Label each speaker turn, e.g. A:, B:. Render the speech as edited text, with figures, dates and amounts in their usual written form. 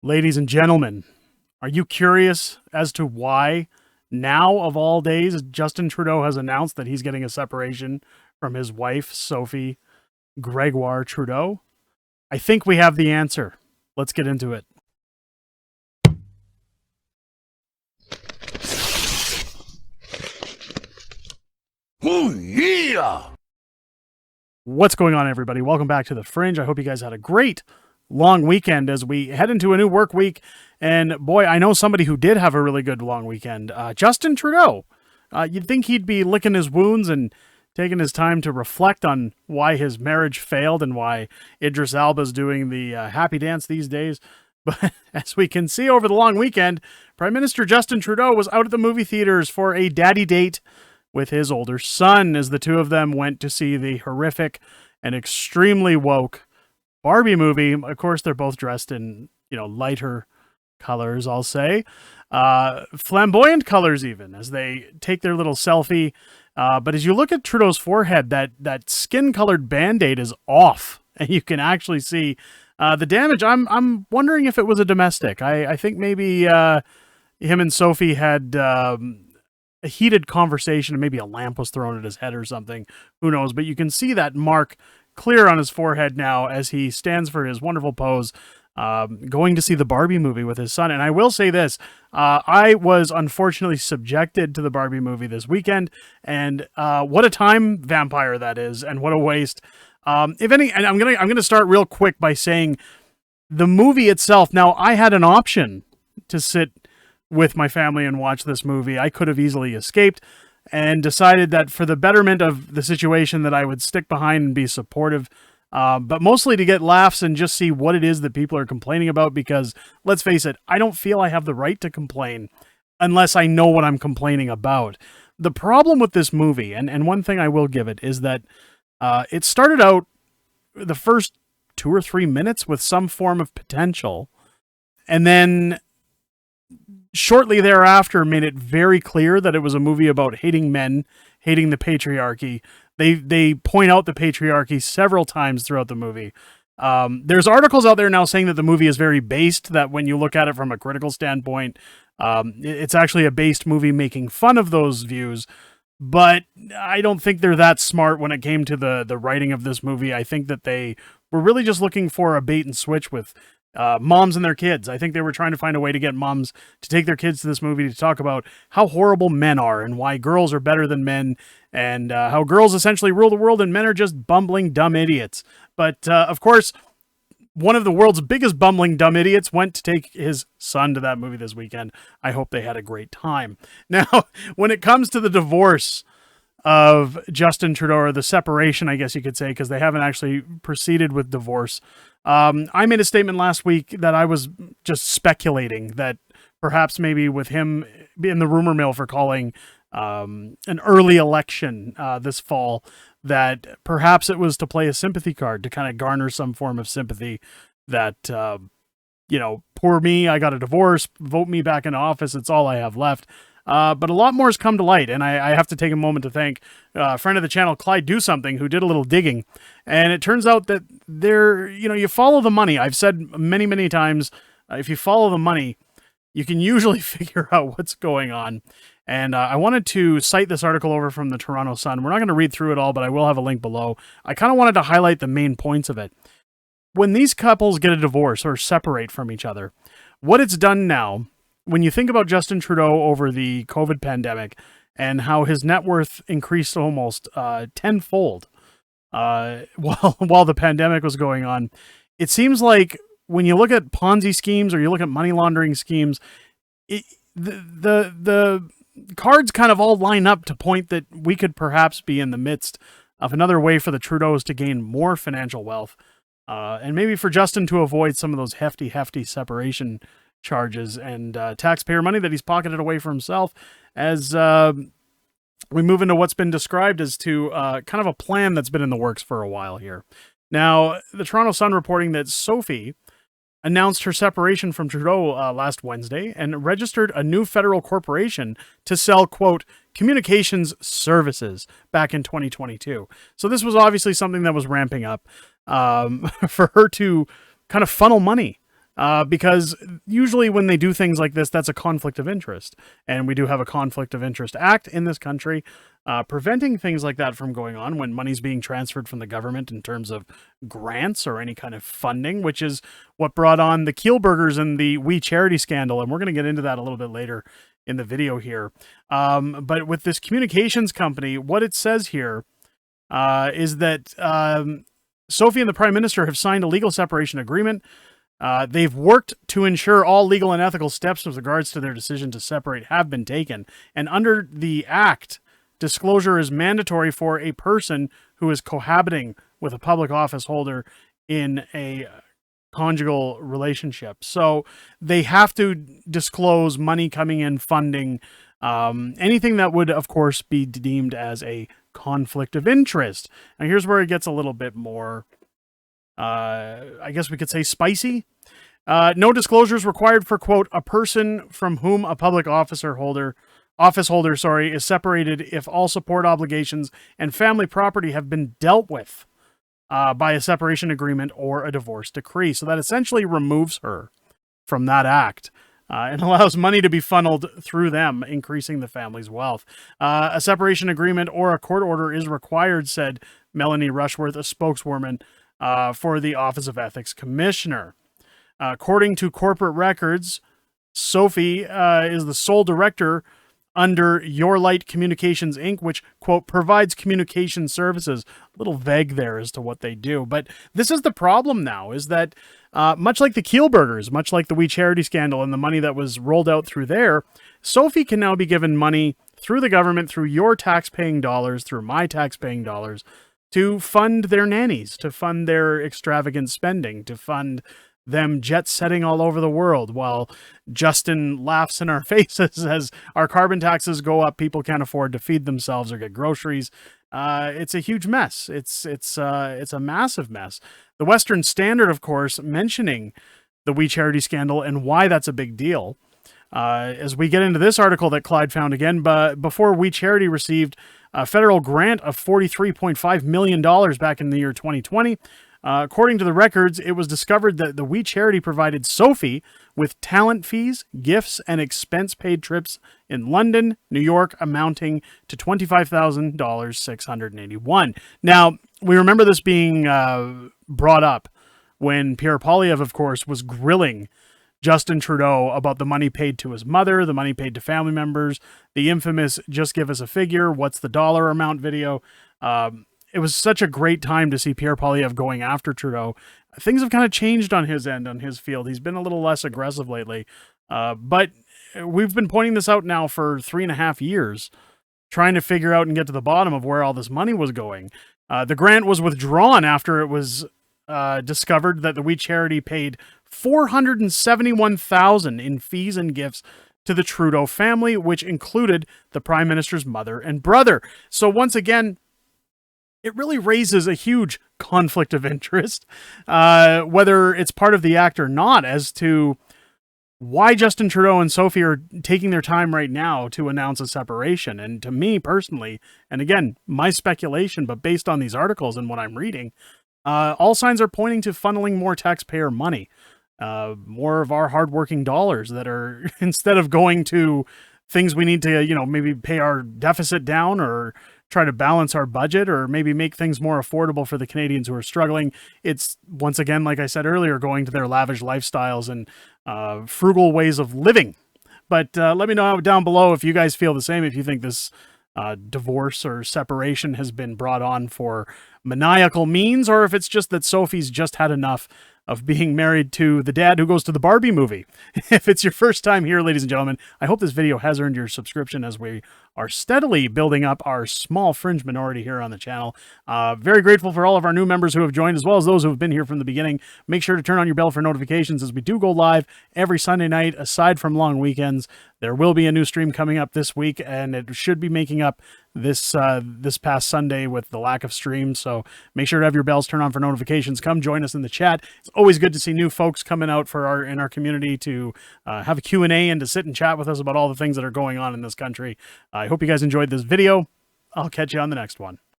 A: Ladies and gentlemen, are you curious as to why now of all days Justin Trudeau has announced that he's getting a separation from his wife, Sophie Gregoire Trudeau? I think we have the answer. Let's get into it.
B: Oh, yeah!
A: What's going on, everybody? Welcome back to The Fringe. I hope you guys had a great long weekend as we head into a new work week. And boy, I know somebody who did have a really good long weekend. Justin Trudeau. You'd think he'd be licking his wounds and taking his time to reflect on why his marriage failed and why Idris Elba's doing the happy dance these days. But as we can see over the long weekend, Prime Minister Justin Trudeau was out at the movie theaters for a daddy date with his older son as the two of them went to see the horrific and extremely woke Barbie movie. Of course, they're both dressed in, lighter colors, I'll say. Flamboyant colors even, as they take their little selfie. But as you look at Trudeau's forehead, that skin-colored Band-Aid is off. And you can actually see the damage. I'm wondering if it was a domestic. I think maybe him and Sophie had a heated conversation and maybe a lamp was thrown at his head or something. Who knows? But you can see that mark clear on his forehead now as he stands for his wonderful pose, going to see the Barbie movie with his son. And I will say this, I was unfortunately subjected to the Barbie movie this weekend, and what a time vampire that is, and what a waste. If any, and I'm gonna start real quick by saying the movie itself. Now, I had an option to sit with my family and watch this movie. I could have easily escaped and decided that for the betterment of the situation that I would stick behind and be supportive, but mostly to get laughs and just see what it is that people are complaining about, because let's face it, I don't feel I have the right to complain unless I know what I'm complaining about. The problem with this movie, and one thing I will give it, is that it started out the first 2 or 3 minutes with some form of potential, and then shortly thereafter made it very clear that it was a movie about hating men, hating the patriarchy. They point out the patriarchy several times throughout the movie. There's articles out there now saying that the movie is very based, that when you look at it from a critical standpoint, it's actually a based movie making fun of those views. But I don't think they're that smart when it came to the writing of this movie. I think that they were really just looking for a bait and switch with moms and their kids. I think they were trying to find a way to get moms to take their kids to this movie to talk about how horrible men are and why girls are better than men, and how girls essentially rule the world and men are just bumbling dumb idiots. But of course, one of the world's biggest bumbling dumb idiots went to take his son to that movie this weekend. I hope they had a great time. Now, when it comes to the divorce of Justin Trudeau, or the separation, I guess you could say, because they haven't actually proceeded with divorce, I made a statement last week that I was just speculating that perhaps maybe with him in the rumor mill for calling an early election this fall, that perhaps it was to play a sympathy card to kind of garner some form of sympathy that, poor me, I got a divorce, vote me back into office, it's all I have left. But a lot more has come to light, and I have to take a moment to thank a friend of the channel, Clyde Do Something, who did a little digging. And it turns out that you follow the money. I've said many, many times, if you follow the money, you can usually figure out what's going on. And I wanted to cite this article over from the Toronto Sun. We're not going to read through it all, but I will have a link below. I kind of wanted to highlight the main points of it. When these couples get a divorce or separate from each other, what it's done now, when you think about Justin Trudeau over the COVID pandemic and how his net worth increased almost tenfold while the pandemic was going on, it seems like when you look at Ponzi schemes or you look at money laundering schemes, the cards kind of all line up to point that we could perhaps be in the midst of another way for the Trudeaus to gain more financial wealth, and maybe for Justin to avoid some of those hefty separation charges and taxpayer money that he's pocketed away for himself, as we move into what's been described as to kind of a plan that's been in the works for a while here. Now, the Toronto Sun reporting that Sophie announced her separation from Trudeau last Wednesday and registered a new federal corporation to sell, quote, communications services back in 2022. So this was obviously something that was ramping up for her to kind of funnel money because usually when they do things like this, that's a conflict of interest. And we do have a Conflict of Interest Act in this country, preventing things like that from going on when money's being transferred from the government in terms of grants or any kind of funding, which is what brought on the Kielburgers and the We Charity scandal. And we're going to get into that a little bit later in the video here. But with this communications company, what it says here is that Sophie and the Prime Minister have signed a legal separation agreement. They've worked to ensure all legal and ethical steps with regards to their decision to separate have been taken. And under the Act, disclosure is mandatory for a person who is cohabiting with a public office holder in a conjugal relationship. So they have to disclose money coming in, funding, anything that would, of course, be deemed as a conflict of interest. Now, here's where it gets a little bit more, I guess we could say, spicy. No disclosures required for, quote, a person from whom a public office holder, is separated if all support obligations and family property have been dealt with by a separation agreement or a divorce decree. So that essentially removes her from that act and allows money to be funneled through them, increasing the family's wealth. A separation agreement or a court order is required, said Melanie Rushworth, a spokeswoman for the Office of Ethics Commissioner. According to corporate records, Sophie is the sole director under Your Light Communications, Inc., which, quote, provides communication services. A little vague there as to what they do. But this is the problem now, is that much like the Kielburgers, much like the We Charity scandal and the money that was rolled out through there, Sophie can now be given money through the government, through your tax-paying dollars, through my tax-paying dollars, to fund their nannies, to fund their extravagant spending, to fund them jet-setting all over the world, while Justin laughs in our faces as our carbon taxes go up. People can't afford to feed themselves or get groceries. It's a huge mess. It's a massive mess. The Western Standard, of course, mentioning the We Charity scandal and why that's a big deal. As we get into this article that Clyde found again, but before We Charity received a federal grant of $43.5 million back in the year 2020, according to the records, it was discovered that the We Charity provided Sophie with talent fees, gifts, and expense-paid trips in London, New York, amounting to $25,681. Now, we remember this being brought up when Pierre Poilievre, of course, was grilling Justin Trudeau about the money paid to his mother, the money paid to family members, the infamous "just give us a figure, what's the dollar amount" video. It was such a great time to see Pierre Poilievre going after Trudeau. Things have kind of changed on his end, on his field. He's been a little less aggressive lately. But we've been pointing this out now for 3.5 years, trying to figure out and get to the bottom of where all this money was going. The grant was withdrawn after it was discovered that the We Charity paid $471,000 in fees and gifts to the Trudeau family, which included the Prime Minister's mother and brother. So once again, it really raises a huge conflict of interest, whether it's part of the act or not, as to why Justin Trudeau and Sophie are taking their time right now to announce a separation. And to me personally, and again, my speculation, but based on these articles and what I'm reading, all signs are pointing to funneling more taxpayer money, more of our hardworking dollars that are, instead of going to things we need to, maybe pay our deficit down or try to balance our budget or maybe make things more affordable for the Canadians who are struggling. It's, once again, like I said earlier, going to their lavish lifestyles and frugal ways of living. But let me know down below if you guys feel the same, if you think this divorce or separation has been brought on for maniacal means, or if it's just that Sophie's just had enough of being married to the dad who goes to the Barbie movie. If it's your first time here, ladies and gentlemen, I hope this video has earned your subscription as we are steadily building up our small fringe minority here on the channel. Very grateful for all of our new members who have joined, as well as those who have been here from the beginning. Make sure to turn on your bell for notifications as we do go live every Sunday night, aside from long weekends. There will be a new stream coming up this week, and it should be making up this past Sunday with the lack of streams. So make sure to have your bells turned on for notifications. Come join us in the chat. It's always good to see new folks coming out in our community to have a Q&A and to sit and chat with us about all the things that are going on in this country. I hope you guys enjoyed this video. I'll catch you on the next one.